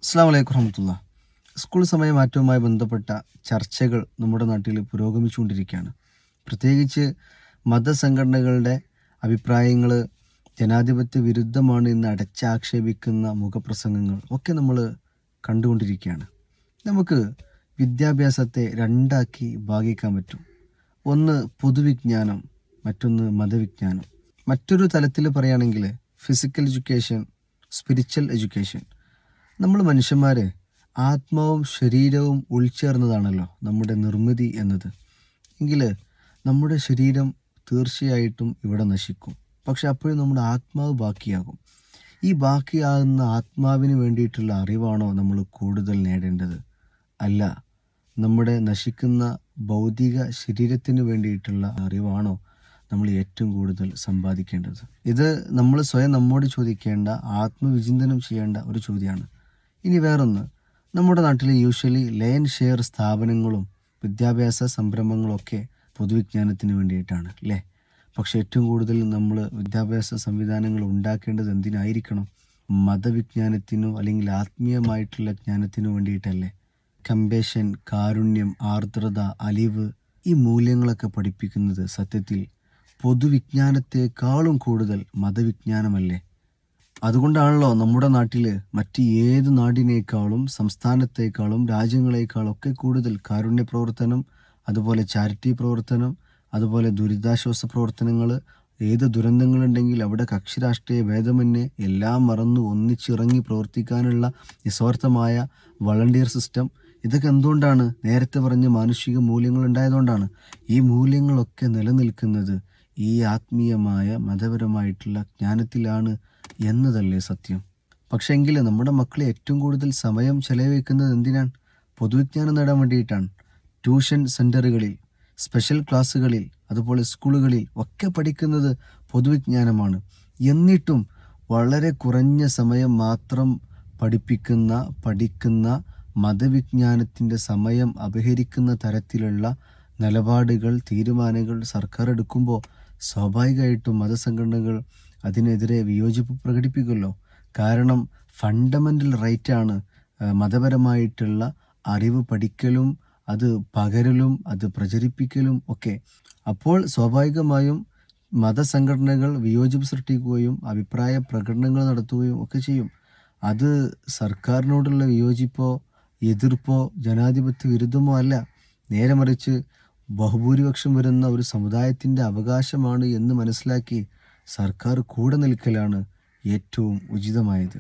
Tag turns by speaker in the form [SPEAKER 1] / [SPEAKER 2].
[SPEAKER 1] അസ്സലാമു അലൈക്കും വറഹ്മത്തുള്ളാ. സ്കൂൾ സമയമാറ്റവുമായി ബന്ധപ്പെട്ട ചർച്ചകൾ നമ്മുടെ നാട്ടിൽ പുരോഗമിച്ചുകൊണ്ടിരിക്കുകയാണ്. പ്രത്യേകിച്ച് മതസംഘടനകളുടെ അഭിപ്രായങ്ങൾ ജനാധിപത്യ വിരുദ്ധമാണ് എന്ന് അടച്ചാക്ഷേപിക്കുന്ന മുഖപ്രസംഗങ്ങൾ ഒക്കെ നമ്മൾ കണ്ടുകൊണ്ടിരിക്കുകയാണ്. നമുക്ക് വിദ്യാഭ്യാസത്തെ രണ്ടാക്കി ഭാഗിക്കാൻ പറ്റും. ഒന്ന് പൊതുവിജ്ഞാനം, മറ്റൊന്ന് മതവിജ്ഞാനം. മറ്റൊരു തലത്തിൽ പറയുകയാണെങ്കിൽ ഫിസിക്കൽ എഡ്യൂക്കേഷൻ, സ്പിരിച്വൽ എഡ്യൂക്കേഷൻ. നമ്മൾ മനുഷ്യന്മാർ ആത്മാവും ശരീരവും ഉൾച്ചേർന്നതാണല്ലോ നമ്മുടെ നിർമ്മിതി എന്നത്. എങ്കിൽ നമ്മുടെ ശരീരം തീർച്ചയായിട്ടും ഇവിടെ നശിക്കും, പക്ഷെ അപ്പോഴും നമ്മുടെ ആത്മാവ് ബാക്കിയാകും. ഈ ബാക്കിയാകുന്ന ആത്മാവിന് വേണ്ടിയിട്ടുള്ള അറിവാണോ നമ്മൾ കൂടുതൽ നേടേണ്ടത്? അല്ല, നമ്മുടെ നശിക്കുന്ന ഭൗതിക ശരീരത്തിന് വേണ്ടിയിട്ടുള്ള അറിവാണോ നമ്മൾ ഏറ്റവും കൂടുതൽ സമ്പാദിക്കേണ്ടത്? ഇത് നമ്മൾ സ്വയം നമ്മോട് ചോദിക്കേണ്ട, ആത്മവിചിന്തനം ചെയ്യേണ്ട ഒരു ചോദ്യമാണ്. ഇനി വേറൊന്ന്, നമ്മുടെ നാട്ടിൽ യൂഷ്വലി ലെയൻ ഷെയർ സ്ഥാപനങ്ങളും വിദ്യാഭ്യാസ സംരംഭങ്ങളൊക്കെ പൊതുവിജ്ഞാനത്തിന് വേണ്ടിയിട്ടാണ് അല്ലേ? പക്ഷെ ഏറ്റവും കൂടുതൽ നമ്മൾ വിദ്യാഭ്യാസ സംവിധാനങ്ങൾ ഉണ്ടാക്കേണ്ടത് എന്തിനായിരിക്കണം? മതവിജ്ഞാനത്തിനോ അല്ലെങ്കിൽ ആത്മീയമായിട്ടുള്ള ജ്ഞാനത്തിനു വേണ്ടിയിട്ടല്ലേ? കമ്പേഷൻ, കാരുണ്യം, ആർദ്രത, അലിവ്, ഈ മൂല്യങ്ങളൊക്കെ പഠിപ്പിക്കുന്നത് സത്യത്തിൽ പൊതുവിജ്ഞാനത്തെക്കാളും കൂടുതൽ മതവിജ്ഞാനമല്ലേ? അതുകൊണ്ടാണല്ലോ നമ്മുടെ നാട്ടിൽ മറ്റ് ഏത് നാടിനേക്കാളും സംസ്ഥാനത്തേക്കാളും രാജ്യങ്ങളെക്കാളും ഒക്കെ കൂടുതൽ കാരുണ്യ പ്രവർത്തനം, അതുപോലെ ചാരിറ്റി പ്രവർത്തനം, അതുപോലെ ദുരിതാശ്വാസ പ്രവർത്തനങ്ങൾ, ഏത് ദുരന്തങ്ങളുണ്ടെങ്കിൽ അവിടെ കക്ഷി രാഷ്ട്രീയ ഭേദമന്യേ എല്ലാം മറന്നു ഒന്നിച്ചിറങ്ങി പ്രവർത്തിക്കാനുള്ള നിസ്വാർത്ഥമായ വളണ്ടിയർ സിസ്റ്റം. ഇതൊക്കെ എന്തുകൊണ്ടാണ്? നേരത്തെ പറഞ്ഞ മാനുഷിക മൂല്യങ്ങൾ ഉണ്ടായതുകൊണ്ടാണ്. ഈ മൂല്യങ്ങളൊക്കെ നിലനിൽക്കുന്നത് ഈ ആത്മീയമായ മതപരമായിട്ടുള്ള ജ്ഞാനത്തിലാണ് എന്നതല്ലേ സത്യം? പക്ഷേ എങ്കിൽ നമ്മുടെ മക്കളെ ഏറ്റവും കൂടുതൽ സമയം ചെലവഴിക്കുന്നത് എന്തിനാണ്? പൊതുവിജ്ഞാനം നേടാൻ വേണ്ടിയിട്ടാണ്. ട്യൂഷൻ സെൻ്ററുകളിൽ, സ്പെഷ്യൽ ക്ലാസ്സുകളിൽ, അതുപോലെ സ്കൂളുകളിൽ ഒക്കെ പഠിക്കുന്നത് പൊതുവിജ്ഞാനമാണ്. എന്നിട്ടും വളരെ കുറഞ്ഞ സമയം മാത്രം പഠിക്കുന്ന മതവിജ്ഞാനത്തിൻ്റെ സമയം അപഹരിക്കുന്ന തരത്തിലുള്ള നിലപാടുകൾ, തീരുമാനങ്ങൾ സർക്കാർ എടുക്കുമ്പോൾ സ്വാഭാവികമായിട്ടും മതസംഘടനകൾ അതിനെതിരെ വിയോജിപ്പ് പ്രകടിപ്പിക്കുമല്ലോ. കാരണം ഫണ്ടമെൻ്റൽ റൈറ്റാണ് മതപരമായിട്ടുള്ള അറിവ് പഠിക്കലും അത് പകരലും അത് പ്രചരിപ്പിക്കലും ഒക്കെ. അപ്പോൾ സ്വാഭാവികമായും മതസംഘടനകൾ വിയോജിപ്പ് സൃഷ്ടിക്കുകയും അഭിപ്രായ പ്രകടനങ്ങൾ നടത്തുകയും ഒക്കെ ചെയ്യും. അത് സർക്കാരിനോടുള്ള വിയോജിപ്പോ എതിർപ്പോ ജനാധിപത്യ വിരുദ്ധമോ അല്ല. നേരെ മറിച്ച് ബഹുഭൂരിപക്ഷം വരുന്ന ഒരു സമുദായത്തിൻ്റെ അവകാശമാണ് എന്ന് മനസ്സിലാക്കി സർക്കാർ കൂടെ നിൽക്കലാണ് ഏറ്റവും ഉചിതമായത്.